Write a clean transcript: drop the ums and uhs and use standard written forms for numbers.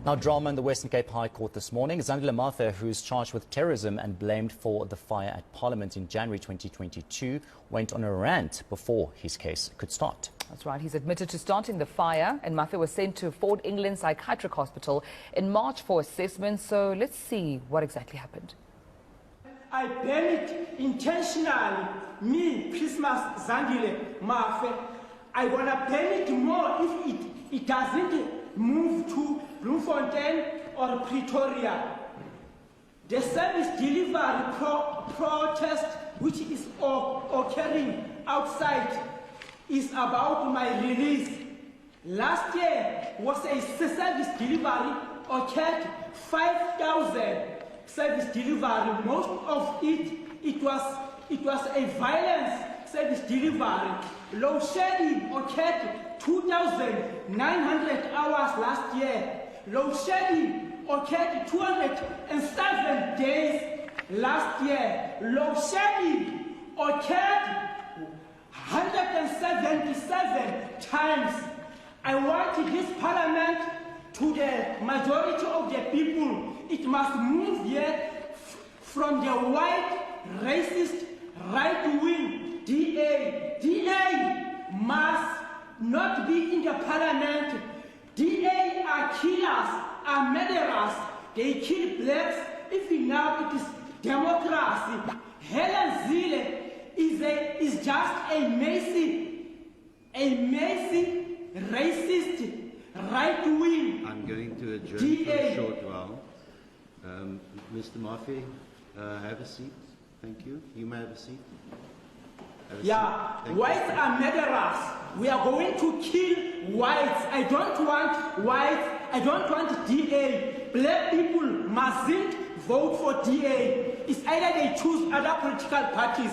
Now, drama in the Western Cape High Court this morning. Zandile mafe, who's charged with terrorism and blamed for the fire at Parliament in January 2022, went on a rant before his case could start. That's right. He's admitted to starting the fire, and Mafe was sent to Fort England Psychiatric Hospital in March for assessment. So let's see what exactly happened. I burn it intentionally. Me, Christmas Zandile mafe. I wanna burn it more if it doesn't move to Bloemfontein or Pretoria. The service delivery protest, which is occurring outside, is about my release. Last year was a service delivery, occurred 5,000 service delivery. Most of it was a violence service delivery. Load shedding occurred 2,900 hours last year. Load shedding occurred 207 days last year. Load shedding occurred 177 times. I want this parliament to the majority of the people. It must move here from the white, racist, right-wing DA must not be in the parliament. DA are killers, are murderers. They kill blacks. If now it is democracy, Zandile is just a messy, racist, right-wing. I'm going to adjourn DA. for a short while. Mr. Mafe, have a seat. Thank you. You may have a seat. Whites are murderers. We are going to kill whites. I don't want whites. I don't want DA. Black people mustn't vote for DA. It's either they choose other political parties.